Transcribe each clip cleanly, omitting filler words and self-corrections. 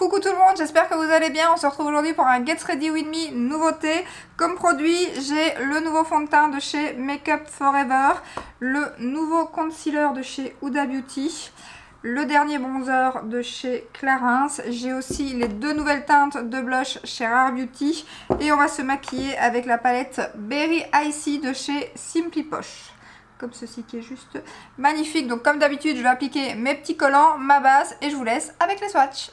Coucou tout le monde, j'espère que vous allez bien. On se retrouve aujourd'hui pour un Get Ready With Me nouveauté. Comme produit, j'ai le nouveau fond de teint de chez Makeup Forever, le nouveau concealer de chez Huda Beauty, le dernier bronzer de chez Clarins. J'ai aussi les deux nouvelles teintes de blush chez Rare Beauty. Et on va se maquiller avec la palette Berry Icy de chez Simply Posh. Comme ceci qui est juste magnifique. Donc comme d'habitude, je vais appliquer mes petits collants, ma base et je vous laisse avec les swatchs.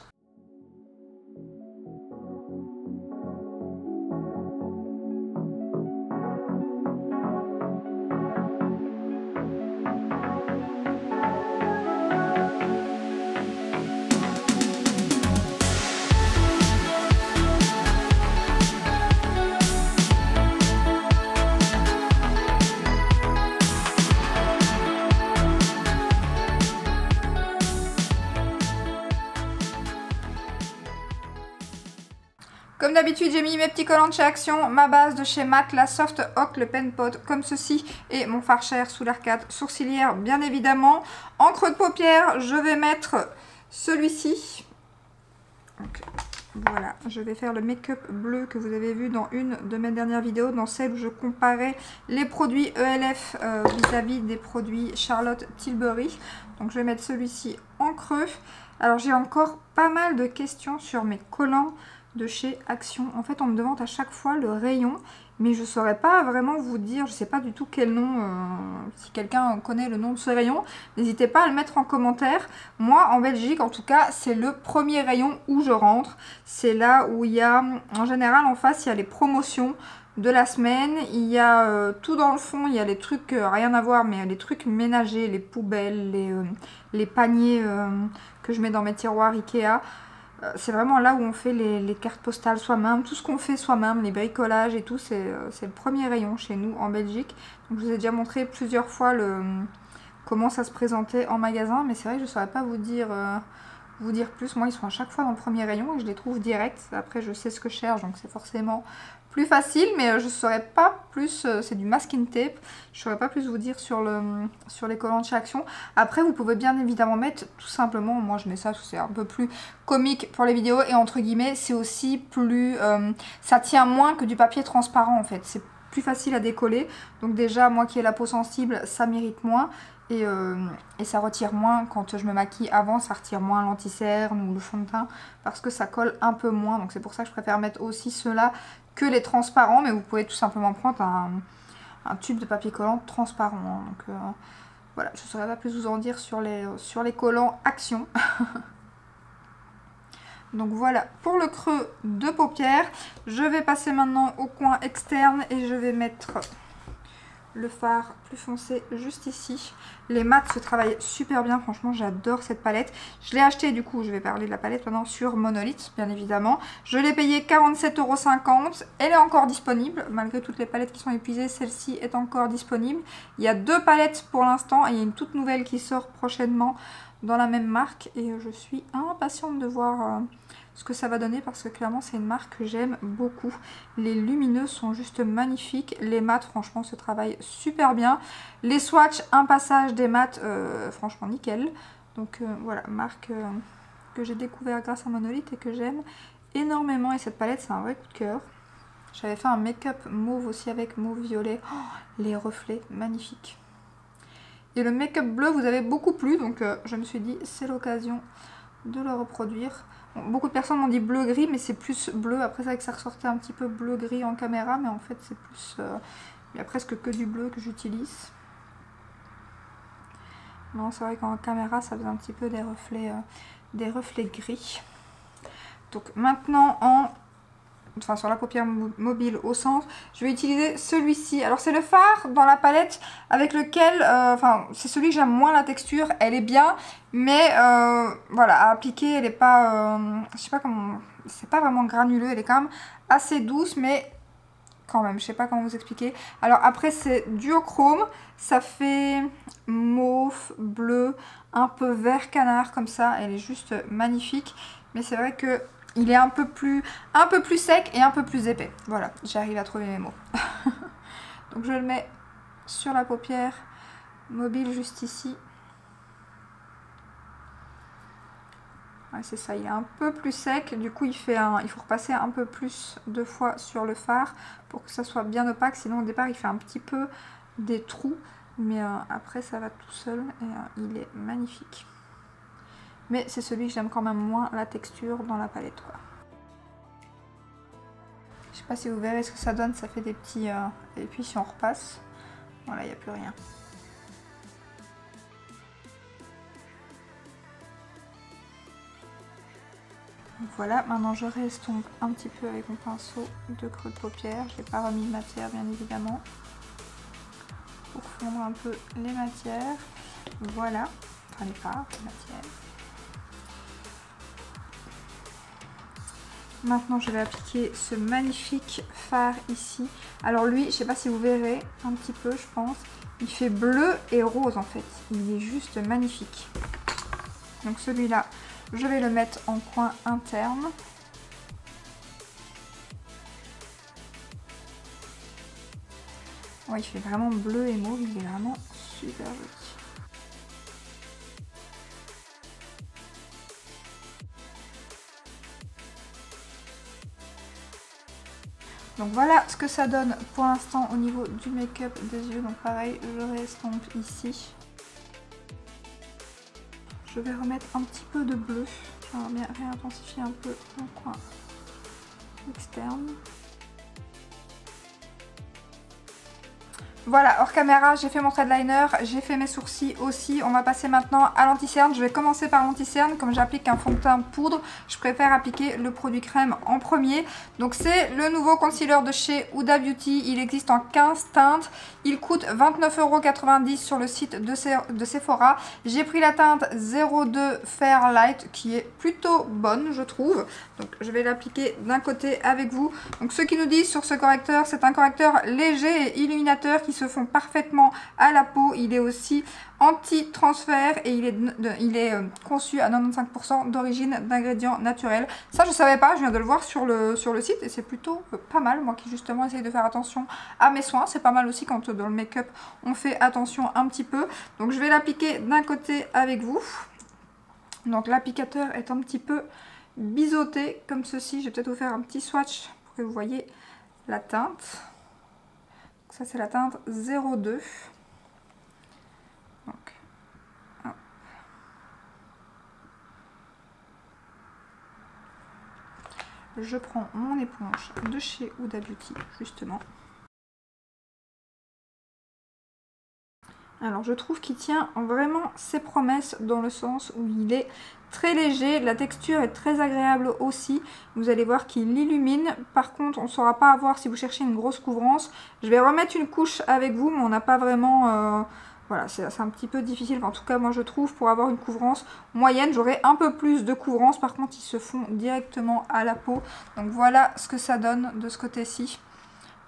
Comme d'habitude, j'ai mis mes petits collants de chez Action, ma base de chez MAC, la Soft Oak, le Pen Pot, comme ceci, et mon fard share sous l'arcade sourcilière, bien évidemment. En creux de paupière, je vais mettre celui-ci. Voilà, je vais faire le make-up bleu que vous avez vu dans une de mes dernières vidéos, dans celle où je comparais les produits ELF vis-à-vis des produits Charlotte Tilbury. Donc je vais mettre celui-ci en creux. Alors j'ai encore pas mal de questions sur mes collants de chez Action. En fait, on me demande à chaque fois le rayon, mais je ne saurais pas vraiment vous dire, je ne sais pas du tout quel nom, si quelqu'un connaît le nom de ce rayon, n'hésitez pas à le mettre en commentaire. Moi, en Belgique, en tout cas, c'est le premier rayon où je rentre. C'est là où il y a, en général, en face, il y a les promotions de la semaine. Il y a tout dans le fond, il y a les trucs, rien à voir, mais les trucs ménagers, les poubelles, les paniers que je mets dans mes tiroirs Ikea. C'est vraiment là où on fait les cartes postales soi-même, tout ce qu'on fait soi-même, les bricolages et tout, c'est le premier rayon chez nous en Belgique. Donc je vous ai déjà montré plusieurs fois comment ça se présentait en magasin, mais c'est vrai que je ne saurais pas vous dire plus. Moi, ils sont à chaque fois dans le premier rayon et je les trouve direct. Après, je sais ce que je cherche, donc c'est forcément plus facile, mais je ne saurais pas plus, c'est du masking tape, je ne saurais pas plus vous dire sur les collants de chez Action. Après, vous pouvez bien évidemment mettre tout simplement, moi je mets ça, c'est un peu plus comique pour les vidéos et entre guillemets, c'est aussi plus, ça tient moins que du papier transparent en fait, c'est plus facile à décoller. Donc déjà, moi qui ai la peau sensible, ça m'irrite moins. Et ça retire moins quand je me maquille avant, ça retire moins l'anti-cerne ou le fond de teint parce que ça colle un peu moins. Donc c'est pour ça que je préfère mettre aussi ceux-là que les transparents, mais vous pouvez tout simplement prendre un tube de papier collant transparent. Donc voilà, je ne saurais pas plus vous en dire sur les collants Action. Donc voilà pour le creux de paupière. Je vais passer maintenant au coin externe et je vais mettre le fard plus foncé juste ici. Les mats se travaillent super bien, franchement j'adore cette palette. Je l'ai acheté du coup, je vais parler de la palette maintenant sur Monolith bien évidemment. Je l'ai payé 47,50 €. Elle est encore disponible, malgré toutes les palettes qui sont épuisées, celle-ci est encore disponible. Il y a deux palettes pour l'instant et il y a une toute nouvelle qui sort prochainement dans la même marque. Et je suis impatiente de voir ce que ça va donner parce que clairement c'est une marque que j'aime beaucoup. Les lumineux sont juste magnifiques, les mats franchement se travaillent super bien. Les swatchs, un passage des mats, franchement nickel. Donc voilà, marque que j'ai découvert grâce à Monolith et que j'aime énormément. Et cette palette c'est un vrai coup de cœur. J'avais fait un make-up mauve aussi avec mauve violet. Oh, les reflets magnifiques. Et le make-up bleu vous avez beaucoup plu, donc je me suis dit c'est l'occasion de le reproduire. Bon, beaucoup de personnes m'ont dit bleu-gris, mais c'est plus bleu. Après, c'est vrai que ça ressortait un petit peu bleu-gris en caméra, mais en fait, c'est plus... il n'y a presque que du bleu que j'utilise. Non, c'est vrai qu'en caméra, ça faisait un petit peu des reflets gris. Donc maintenant, sur la paupière mobile au centre, je vais utiliser celui-ci. Alors c'est le fard dans la palette avec lequel, c'est celui que j'aime moins la texture, elle est bien, mais voilà, à appliquer, elle est pas, je sais pas comment, c'est pas vraiment granuleux, elle est quand même assez douce, mais quand même, je sais pas comment vous expliquer. Alors après c'est duochrome, ça fait mauve, bleu, un peu vert canard comme ça, elle est juste magnifique, mais c'est vrai que il est un peu plus sec et un peu plus épais. Voilà, j'arrive à trouver mes mots. Donc je le mets sur la paupière mobile juste ici. Ouais, c'est ça, il est un peu plus sec, du coup il faut repasser un peu plus de fois sur le fard pour que ça soit bien opaque, sinon au départ il fait un petit peu des trous, mais après ça va tout seul et il est magnifique. Mais c'est celui que j'aime quand même moins la texture dans la palette, quoi. Je sais pas si vous verrez ce que ça donne, ça fait des petits... Et puis si on repasse, voilà, il n'y a plus rien. Voilà, maintenant je restompe un petit peu avec mon pinceau de creux de paupière. Je n'ai pas remis de matière bien évidemment. Pour fondre un peu les matières. Voilà, enfin les fards, les matières. Maintenant je vais appliquer ce magnifique fard ici. Alors lui, je ne sais pas si vous verrez un petit peu, je pense. Il fait bleu et rose en fait. Il est juste magnifique. Donc celui-là, je vais le mettre en coin interne. Ouais, il fait vraiment bleu et mauve, il est vraiment super joli. Donc voilà ce que ça donne pour l'instant au niveau du make-up des yeux. Donc pareil, je restompe ici. Je vais remettre un petit peu de bleu. J'aimerais bien réintensifier un peu mon coin externe. Voilà, hors caméra, j'ai fait mon thread liner, j'ai fait mes sourcils aussi. On va passer maintenant à l'anti-cerne. Je vais commencer par l'anti-cerne. Comme j'applique un fond de teint poudre, je préfère appliquer le produit crème en premier. Donc c'est le nouveau concealer de chez Huda Beauty. Il existe en 15 teintes. Il coûte 29,90 € sur le site de Sephora. J'ai pris la teinte 02 Fairlight qui est plutôt bonne, je trouve. Donc je vais l'appliquer d'un côté avec vous. Donc ce qu'ils nous disent sur ce correcteur, c'est un correcteur léger et illuminateur qui se fond parfaitement à la peau. Il est aussi anti-transfert et il est conçu à 95% d'origine d'ingrédients naturels. Ça je savais pas, je viens de le voir sur le site et c'est plutôt pas mal. Moi qui justement essaye de faire attention à mes soins, c'est pas mal aussi quand dans le make-up on fait attention un petit peu. Donc je vais l'appliquer d'un côté avec vous. Donc l'applicateur est un petit peu biseauté comme ceci. Je vais peut-être vous faire un petit swatch pour que vous voyez la teinte. Ça c'est la teinte 02. Donc, hop. Je prends mon éponge de chez Huda Beauty justement. Alors je trouve qu'il tient vraiment ses promesses dans le sens où il est très léger, la texture est très agréable aussi. Vous allez voir qu'il illumine. Par contre, on ne saura pas avoir si vous cherchez une grosse couvrance. Je vais remettre une couche avec vous, mais on n'a pas vraiment... voilà, c'est un petit peu difficile. Enfin, en tout cas, moi je trouve pour avoir une couvrance moyenne, j'aurais un peu plus de couvrance. Par contre, ils se font directement à la peau. Donc voilà ce que ça donne de ce côté-ci.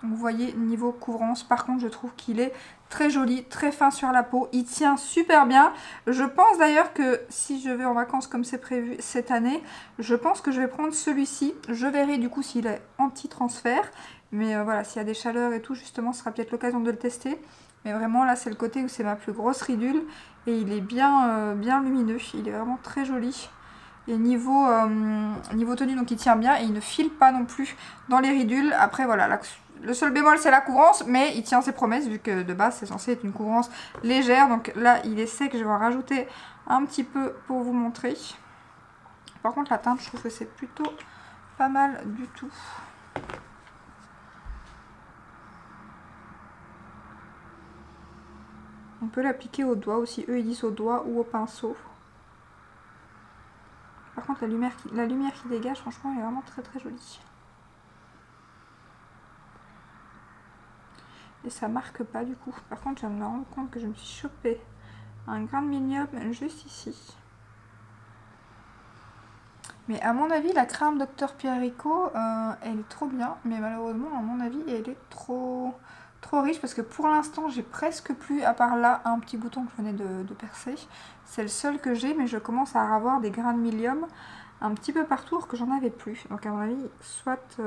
Donc vous voyez, niveau couvrance, par contre je trouve qu'il est très joli, très fin sur la peau. Il tient super bien. Je pense d'ailleurs que si je vais en vacances comme c'est prévu cette année, je pense que je vais prendre celui-ci. Je verrai du coup s'il est anti-transfert. Mais voilà, s'il y a des chaleurs et tout, justement, ce sera peut-être l'occasion de le tester. Mais vraiment là, c'est le côté où c'est ma plus grosse ridule. Et il est bien, bien lumineux. Il est vraiment très joli. Et niveau tenue, donc il tient bien et il ne file pas non plus dans les ridules. Après voilà, le seul bémol c'est la couvrance, mais il tient ses promesses vu que de base c'est censé être une couvrance légère. Donc là il est sec, je vais en rajouter un petit peu pour vous montrer. Par contre la teinte je trouve que c'est plutôt pas mal du tout. On peut l'appliquer au doigt aussi, eux ils disent au doigt ou au pinceau. Par contre la lumière qui dégage franchement elle est vraiment très très jolie. Et ça marque pas du coup. Par contre je me rends compte que je me suis chopé un grain de milium juste ici. Mais à mon avis la crème Dr Pierrico elle est trop bien. Mais malheureusement à mon avis elle est trop riche. Parce que pour l'instant j'ai presque plus, à part là un petit bouton que je venais de percer. C'est le seul que j'ai, mais je commence à avoir des grains de milium un petit peu partout que j'en avais plus. Donc à mon avis soit...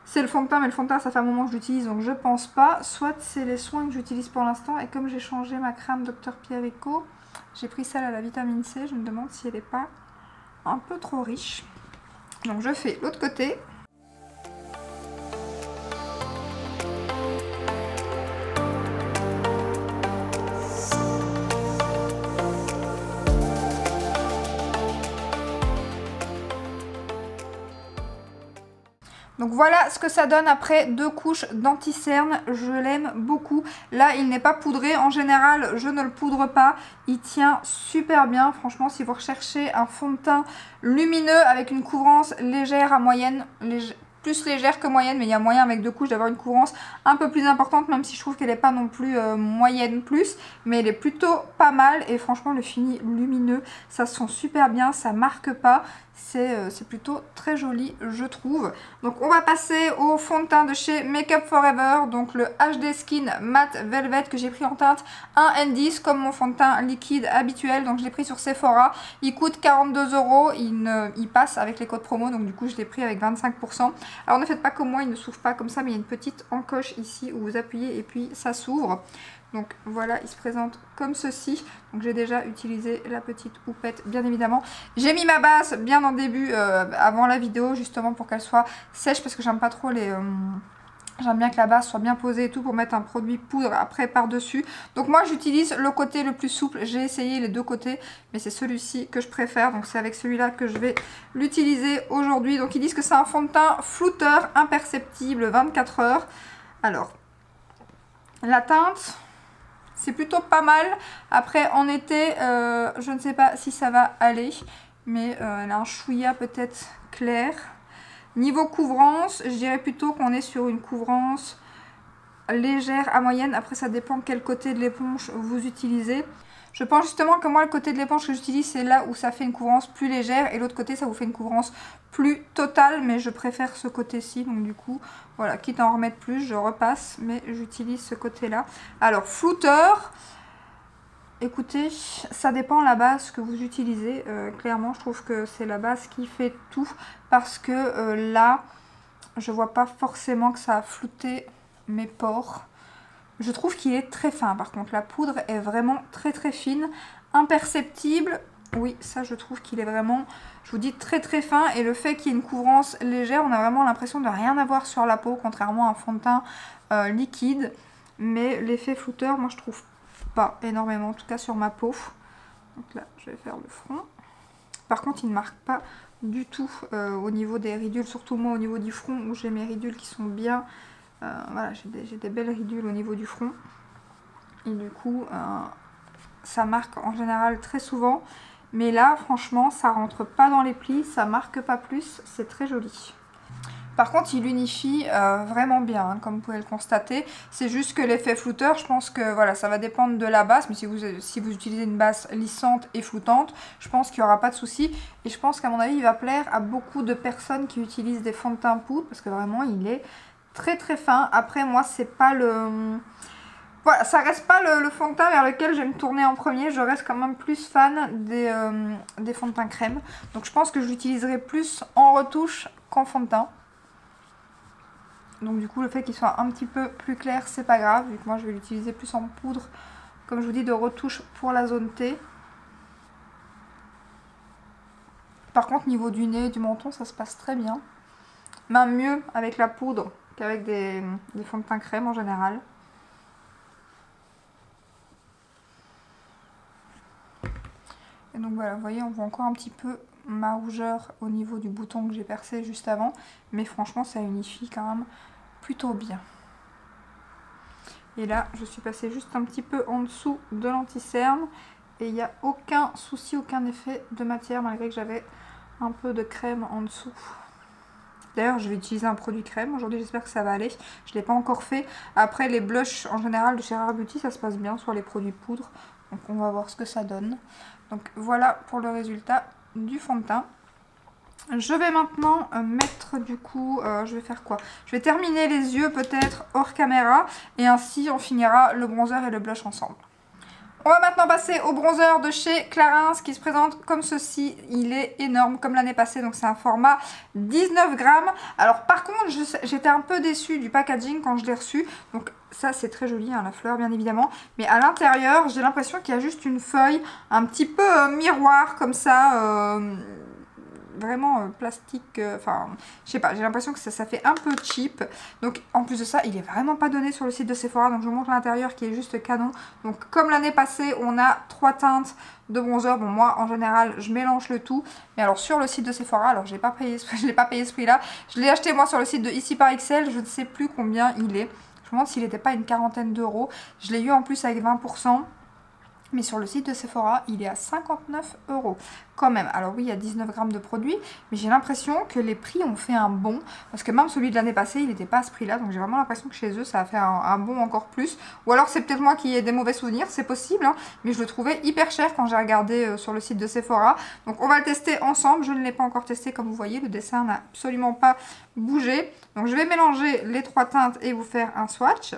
c'est le fond de teint, mais le fond de teint ça fait un moment que j'utilise donc je pense pas. Soit c'est les soins que j'utilise pour l'instant et comme j'ai changé ma crème Dr Pierrico, j'ai pris celle à la vitamine C, je me demande si elle n'est pas un peu trop riche. Donc je fais l'autre côté. Donc voilà ce que ça donne après 2 couches d'anti-cerne, je l'aime beaucoup. Là il n'est pas poudré, en général je ne le poudre pas, il tient super bien. Franchement si vous recherchez un fond de teint lumineux avec une couvrance légère à moyenne, plus légère que moyenne, mais il y a moyen avec 2 couches d'avoir une couvrance un peu plus importante, même si je trouve qu'elle n'est pas non plus moyenne plus, mais elle est plutôt pas mal. Et franchement le fini lumineux, ça se sent super bien, ça marque pas, c'est plutôt très joli je trouve. Donc on va passer au fond de teint de chez Make Up For Ever, donc le HD Skin Matte Velvet que j'ai pris en teinte 1N10 comme mon fond de teint liquide habituel. Donc je l'ai pris sur Sephora, il coûte 42 €, il passe avec les codes promo, donc du coup je l'ai pris avec 25%. Alors ne faites pas comme moi, il ne s'ouvre pas comme ça, mais il y a une petite encoche ici où vous appuyez et puis ça s'ouvre. Donc voilà, il se présente comme ceci. Donc j'ai déjà utilisé la petite houppette bien évidemment. J'ai mis ma base bien en début avant la vidéo justement pour qu'elle soit sèche, parce que j'aime pas trop les... J'aime bien que la base soit bien posée et tout pour mettre un produit poudre après par-dessus. Donc moi j'utilise le côté le plus souple. J'ai essayé les 2 côtés, mais c'est celui-ci que je préfère. Donc c'est avec celui-là que je vais l'utiliser aujourd'hui. Donc ils disent que c'est un fond de teint flouteur imperceptible 24 heures. Alors, la teinte... c'est plutôt pas mal. Après en été, je ne sais pas si ça va aller, mais elle a un chouïa peut-être clair. Niveau couvrance, je dirais plutôt qu'on est sur une couvrance légère à moyenne. Après ça dépend quel côté de l'éponge vous utilisez. Je pense justement que moi le côté de l'éponge que j'utilise c'est là où ça fait une couvrance plus légère, et l'autre côté ça vous fait une couvrance plus totale, mais je préfère ce côté-ci. Donc du coup voilà, quitte à en remettre plus je repasse, mais j'utilise ce côté-là. Alors flouteur, écoutez, ça dépend la base que vous utilisez. Clairement je trouve que c'est la base qui fait tout, parce que là je vois pas forcément que ça a flouté mes pores. Je trouve qu'il est très fin, par contre la poudre est vraiment très très fine, imperceptible. Oui, ça je trouve qu'il est vraiment, je vous dis, très très fin. Et le fait qu'il y ait une couvrance légère, on a vraiment l'impression de rien avoir sur la peau, contrairement à un fond de teint liquide. Mais l'effet flouteur, moi je trouve pas énormément, en tout cas sur ma peau. Donc là, je vais faire le front. Par contre, il ne marque pas du tout au niveau des ridules, surtout moi au niveau du front où j'ai mes ridules qui sont bien... voilà, j'ai des belles ridules au niveau du front. Et du coup, ça marque en général très souvent. Mais là, franchement, ça rentre pas dans les plis, ça marque pas plus, c'est très joli. Par contre, il unifie vraiment bien, hein, comme vous pouvez le constater. C'est juste que l'effet flouteur, je pense que voilà, ça va dépendre de la base. Mais si vous utilisez une base lissante et floutante, je pense qu'il n'y aura pas de souci. Et je pense qu'à mon avis, il va plaire à beaucoup de personnes qui utilisent des fonds de teint poudre, parce que vraiment, il est très très fin. Après, moi, c'est pas le... Voilà, ça reste pas le fond de teint vers lequel je vais me tourner en premier. Je reste quand même plus fan des fonds de teint crème. Donc je pense que je l'utiliserai plus en retouche qu'en fond de teint. Donc du coup le fait qu'il soit un petit peu plus clair, c'est pas grave, vu que moi je vais l'utiliser plus en poudre, comme je vous dis, de retouche pour la zone T. Par contre niveau du nez et du menton, ça se passe très bien. Même mieux avec la poudre qu'avec des fonds de teint crème en général. Et donc voilà, vous voyez, on voit encore un petit peu ma rougeur au niveau du bouton que j'ai percé juste avant. Mais franchement, ça unifie quand même plutôt bien. Et là, je suis passée juste un petit peu en dessous de l'anti-cerne. Et il n'y a aucun souci, aucun effet de matière, malgré que j'avais un peu de crème en dessous. D'ailleurs, je vais utiliser un produit crème. Aujourd'hui, j'espère que ça va aller. Je ne l'ai pas encore fait. Après, les blushs en général de chez Rare Beauty, ça se passe bien sur les produits poudre. Donc, on va voir ce que ça donne. Donc, voilà pour le résultat du fond de teint. Je vais maintenant mettre du coup, je vais faire quoi? Je vais terminer les yeux peut-être hors caméra. Et ainsi, on finira le bronzer et le blush ensemble. On va maintenant passer au bronzer de chez Clarins qui se présente comme ceci. Il est énorme comme l'année passée, donc c'est un format 19 grammes. Alors par contre, j'étais un peu déçue du packaging quand je l'ai reçu. Donc ça c'est très joli, hein, la fleur bien évidemment. Mais à l'intérieur, j'ai l'impression qu'il y a juste une feuille un petit peu miroir comme ça. vraiment plastique, enfin, je sais pas, j'ai l'impression que ça fait un peu cheap. Donc en plus de ça, il est vraiment pas donné sur le site de Sephora, donc je vous montre l'intérieur qui est juste canon. Donc comme l'année passée, on a 3 teintes de bronzer. Bon, moi en général, je mélange le tout. Mais alors sur le site de Sephora, alors je l'ai pas payé ce prix-là. Je l'ai acheté moi sur le site de Ici par XL, je ne sais plus combien il est. Je me demande s'il n'était pas une quarantaine d'euros. Je l'ai eu en plus avec 20%. Mais sur le site de Sephora, il est à 59 € quand même. Alors oui, il y a 19 grammes de produits, mais j'ai l'impression que les prix ont fait un bond. Parce que même celui de l'année passée, il n'était pas à ce prix-là. Donc j'ai vraiment l'impression que chez eux, ça a fait un bond encore plus. Ou alors c'est peut-être moi qui ai des mauvais souvenirs, c'est possible. Hein, mais je le trouvais hyper cher quand j'ai regardé sur le site de Sephora. Donc on va le tester ensemble. Je ne l'ai pas encore testé comme vous voyez. Le dessin n'a absolument pas bougé. Donc je vais mélanger les 3 teintes et vous faire un swatch.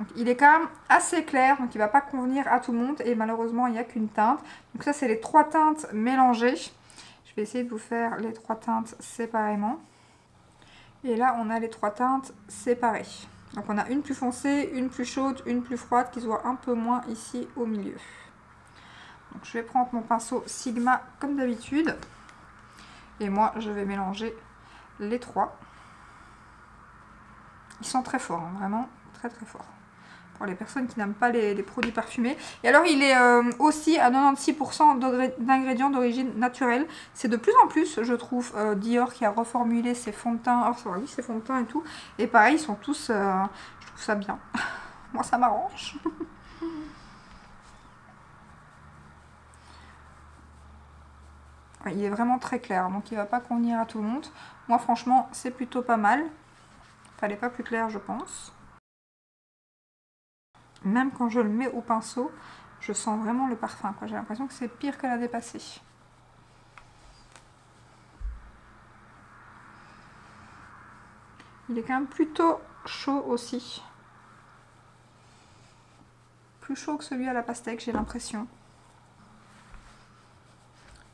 Donc, il est quand même assez clair, donc il ne va pas convenir à tout le monde et malheureusement il n'y a qu'une teinte. Donc ça c'est les 3 teintes mélangées. Je vais essayer de vous faire les 3 teintes séparément. Et là on a les 3 teintes séparées. Donc on a une plus foncée, une plus chaude, une plus froide qui se voit un peu moins ici au milieu. Donc je vais prendre mon pinceau Sigma comme d'habitude. Et moi je vais mélanger les 3. Ils sont très forts, hein, vraiment très très forts. Pour les personnes qui n'aiment pas les produits parfumés. Et alors il est aussi à 96% d'ingrédients d'origine naturelle. C'est de plus en plus, je trouve, Dior qui a reformulé ses fonds de teint. Alors oui, ses fonds de teint et tout. Et pareil, ils sont tous, je trouve ça bien. Moi ça m'arrange. Il est vraiment très clair, donc il ne va pas convenir à tout le monde. Moi franchement, c'est plutôt pas mal. Fallait pas plus clair, je pense. Même quand je le mets au pinceau, je sens vraiment le parfum. J'ai l'impression que c'est pire que l'année passée. Il est quand même plutôt chaud aussi. Plus chaud que celui à la pastèque, j'ai l'impression.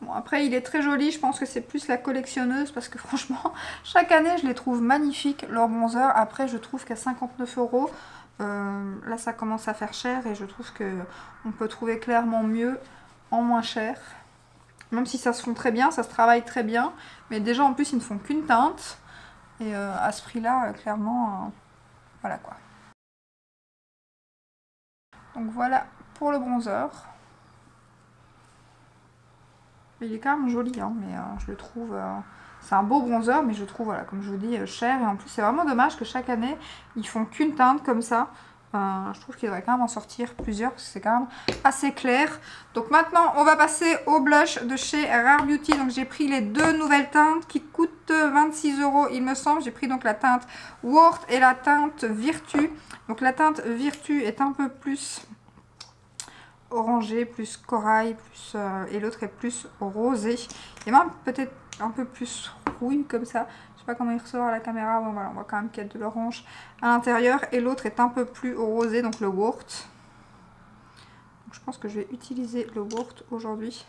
Bon, après, il est très joli. Je pense que c'est plus la collectionneuse parce que franchement, chaque année, je les trouve magnifiques, leurs bronzers. Après, je trouve qu'à 59 €, là, ça commence à faire cher et je trouve qu'on peut trouver clairement mieux en moins cher. Même si ça se fond très bien, ça se travaille très bien. Mais déjà, en plus, ils ne font qu'une teinte. Et à ce prix-là, clairement, voilà quoi. Donc voilà pour le bronzer. Il est quand même joli, hein, mais je le trouve... c'est un beau bronzer, mais je le trouve, voilà, comme je vous dis, cher. Et en plus, c'est vraiment dommage que chaque année, ils font qu'une teinte comme ça. Je trouve qu'il devrait quand même en sortir plusieurs, parce que c'est quand même assez clair. Donc maintenant, on va passer au blush de chez Rare Beauty. Donc j'ai pris les 2 nouvelles teintes qui coûtent 26 €, il me semble. J'ai pris donc la teinte Worth et la teinte Virtu. Donc la teinte Virtu est un peu plus... orangé, plus corail, plus et l'autre est plus rosé. Et même peut-être un peu plus rouille comme ça. Je sais pas comment il ressort à la caméra. Bon, voilà, on voit quand même qu'il y a de l'orange à l'intérieur. Et l'autre est un peu plus rosé, donc le Worth. Donc, je pense que je vais utiliser le Worth aujourd'hui.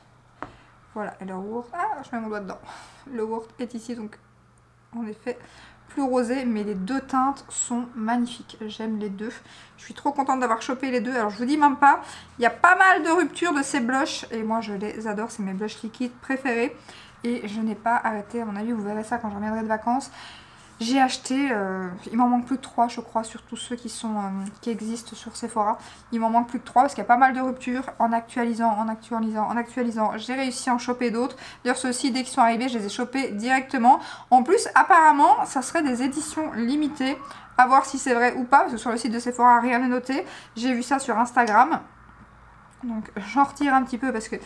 Voilà, et le Worth... Ah, je mets mon doigt dedans. Le Worth est ici, donc en effet... plus rosé, mais les 2 teintes sont magnifiques. J'aime les 2. Je suis trop contente d'avoir chopé les 2. Alors je vous dis même pas, il y a pas mal de ruptures de ces blushs et moi je les adore. C'est mes blushs liquides préférés et je n'ai pas arrêté. À mon avis, vous verrez ça quand je reviendrai de vacances. J'ai acheté, il m'en manque plus que 3 je crois, sur tous ceux qui existent sur Sephora. Il m'en manque plus que 3 parce qu'il y a pas mal de ruptures. En actualisant, j'ai réussi à en choper d'autres. D'ailleurs ceux-ci, dès qu'ils sont arrivés, je les ai chopés directement. En plus, apparemment, ça serait des éditions limitées. À voir si c'est vrai ou pas, parce que sur le site de Sephora, rien n'est noté. J'ai vu ça sur Instagram. Donc j'en retire un petit peu parce que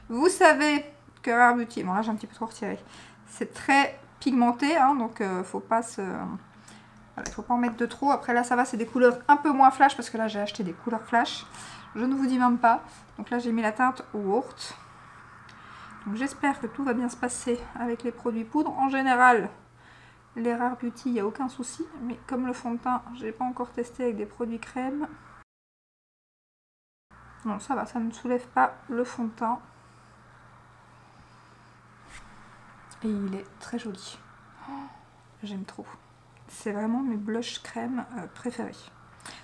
vous savez que Rare Beauty, bon là j'ai un petit peu trop retiré, c'est très... pigmenté, hein, donc faut pas se... Voilà, il faut pas en mettre de trop. Après là ça va, c'est des couleurs un peu moins flash parce que là j'ai acheté des couleurs flash. Je ne vous dis même pas. Donc là j'ai mis la teinte Worth. Donc j'espère que tout va bien se passer avec les produits poudre. En général, les Rare Beauty, il n'y a aucun souci. Mais comme le fond de teint, j'ai pas encore testé avec des produits crème. Non, ça va, ça ne soulève pas le fond de teint. Et il est très joli. Oh, j'aime trop. C'est vraiment mes blushs crème préférés.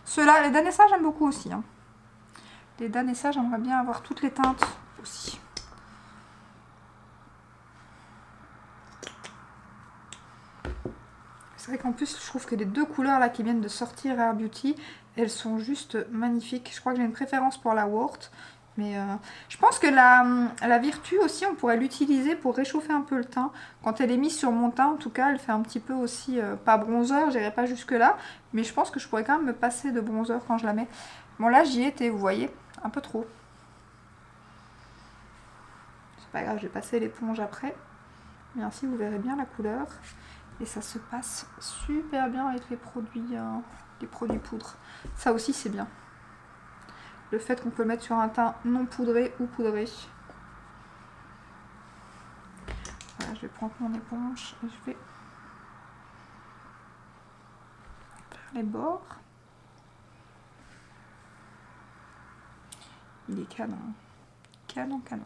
Ceux-là, les Danessa, j'aime beaucoup aussi. Hein. Les Danessa, j'aimerais bien avoir toutes les teintes aussi. C'est vrai qu'en plus, je trouve que les deux couleurs là qui viennent de sortir Rare Beauty, elles sont juste magnifiques. Je crois que j'ai une préférence pour la Wart. Mais je pense que la Virtue aussi, on pourrait l'utiliser pour réchauffer un peu le teint. Quand elle est mise sur mon teint, en tout cas, elle fait un petit peu aussi, pas bronzer, j'irai pas jusque là. Mais je pense que je pourrais quand même me passer de bronzer quand je la mets. Bon là, j'y étais, vous voyez, un peu trop. C'est pas grave, je vais passer l'éponge après. Mais ainsi, vous verrez bien la couleur. Et ça se passe super bien avec les produits poudre. Ça aussi, c'est bien. Le fait qu'on peut le mettre sur un teint non poudré ou poudré. Voilà, je vais prendre mon éponge et je vais faire les bords. Il est canon. Canon, canon.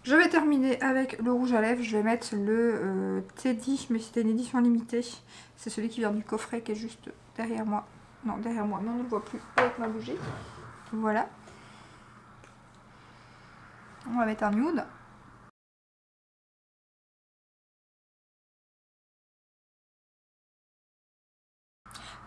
Je vais terminer avec le rouge à lèvres. Je vais mettre le Teddy, mais c'était une édition limitée. C'est celui qui vient du coffret qui est juste derrière moi. Non, derrière moi, non, on ne le voit plus avec ma bougie. Voilà. On va mettre un nude.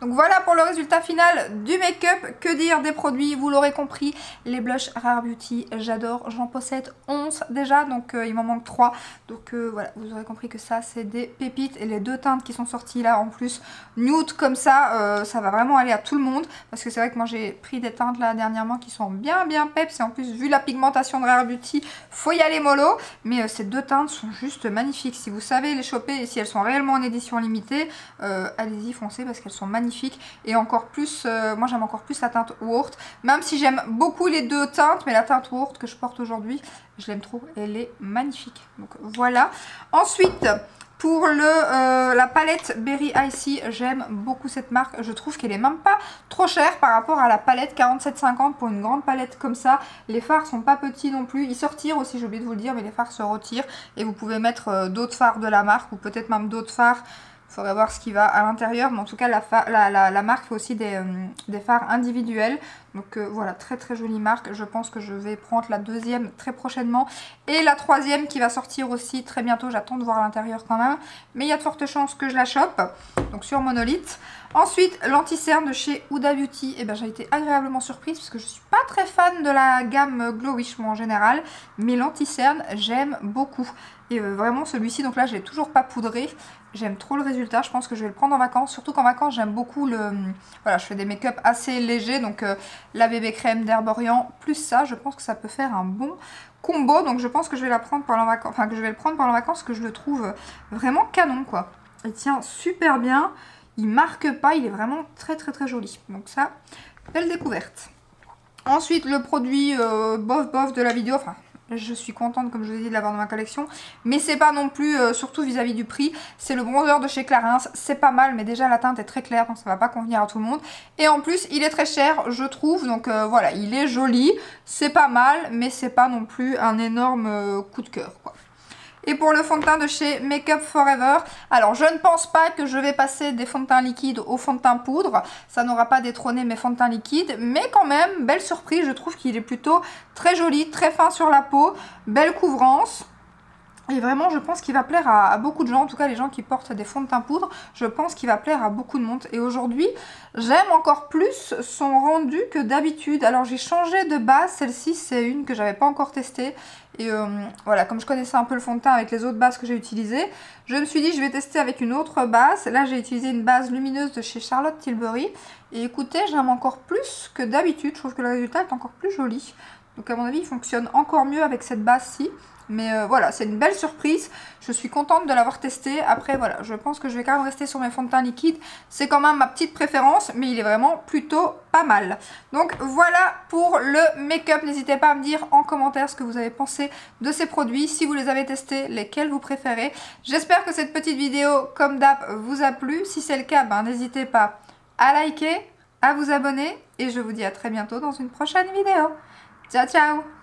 Donc voilà pour le résultat final du make-up. Que dire des produits, vous l'aurez compris, les blushs Rare Beauty, j'adore, j'en possède 11 déjà, donc il m'en manque 3. Donc voilà, vous aurez compris que ça c'est des pépites. Et les deux teintes qui sont sorties là en plus, nude comme ça, ça va vraiment aller à tout le monde. Parce que c'est vrai que moi j'ai pris des teintes là dernièrement qui sont bien peps. Et en plus vu la pigmentation de Rare Beauty, faut y aller mollo. Mais ces deux teintes sont juste magnifiques. Si vous savez les choper et si elles sont réellement en édition limitée, allez-y foncez parce qu'elles sont magnifiques. Et encore plus, moi j'aime encore plus la teinte Wart, même si j'aime beaucoup les deux teintes, mais la teinte Wart que je porte aujourd'hui, je l'aime trop, elle est magnifique. Donc voilà. Ensuite, pour la palette Berry Icy, j'aime beaucoup cette marque. Je trouve qu'elle est même pas trop chère par rapport à la palette 47,50 pour une grande palette comme ça. Les fards sont pas petits non plus. Ils se retirent aussi, j'ai oublié de vous le dire, mais les fards se retirent. Et vous pouvez mettre d'autres fards de la marque ou peut-être même d'autres fards. Il faudrait voir ce qui va à l'intérieur, mais en tout cas la marque fait aussi des fards individuels. Donc voilà, très jolie marque. Je pense que je vais prendre la deuxième très prochainement. Et la troisième qui va sortir aussi très bientôt. J'attends de voir à l'intérieur quand même. Mais il y a de fortes chances que je la chope. Donc sur Monolith. Ensuite, l'anti-cerne de chez Huda Beauty. Et ben, j'ai été agréablement surprise parce que je ne suis pas très fan de la gamme Glow Wish moi en général. Mais l'anti-cerne, j'aime beaucoup. Et vraiment celui-ci, donc là je l'ai toujours pas poudré. J'aime trop le résultat, je pense que je vais le prendre en vacances. Surtout qu'en vacances j'aime beaucoup le... Voilà, je fais des make-up assez légers. Donc la bébé crème d'Herborian plus ça, je pense que ça peut faire un bon combo. Donc je pense que je vais la prendre pendant vacances. Enfin que je vais le prendre pendant vacances parce que je le trouve vraiment canon quoi. Il tient super bien, il marque pas, il est vraiment très joli. Donc ça, belle découverte. Ensuite le produit bof de la vidéo, enfin... Je suis contente, comme je vous ai dit, de l'avoir dans ma collection. Mais c'est pas non plus, surtout vis-à-vis du prix. C'est le bronzer de chez Clarins. C'est pas mal, mais déjà la teinte est très claire, donc ça va pas convenir à tout le monde. Et en plus, il est très cher, je trouve. Donc voilà, il est joli. C'est pas mal, mais c'est pas non plus un énorme coup de cœur, quoi. Et pour le fond de teint de chez Make Up Forever, alors je ne pense pas que je vais passer des fonds de teint liquides au fond de teint poudre. Ça n'aura pas détrôné mes fonds de teint liquides, mais quand même, belle surprise. Je trouve qu'il est plutôt très joli, très fin sur la peau, belle couvrance. Et vraiment, je pense qu'il va plaire à beaucoup de gens, en tout cas les gens qui portent des fonds de teint poudre, je pense qu'il va plaire à beaucoup de monde. Et aujourd'hui, j'aime encore plus son rendu que d'habitude. Alors j'ai changé de base, celle-ci c'est une que j'avais pas encore testée. Et voilà, comme je connaissais un peu le fond de teint avec les autres bases que j'ai utilisées, je me suis dit je vais tester avec une autre base. Là j'ai utilisé une base lumineuse de chez Charlotte Tilbury. Et écoutez, j'aime encore plus que d'habitude, je trouve que le résultat est encore plus joli. Donc à mon avis, il fonctionne encore mieux avec cette base-ci. Mais voilà, c'est une belle surprise. Je suis contente de l'avoir testé. Après, voilà, je pense que je vais quand même rester sur mes fonds de teint liquides. C'est quand même ma petite préférence, mais il est vraiment plutôt pas mal. Donc voilà pour le make-up. N'hésitez pas à me dire en commentaire ce que vous avez pensé de ces produits. Si vous les avez testés, lesquels vous préférez. J'espère que cette petite vidéo, comme d'hab, vous a plu. Si c'est le cas, ben, n'hésitez pas à liker, à vous abonner. Et je vous dis à très bientôt dans une prochaine vidéo. Ciao, ciao!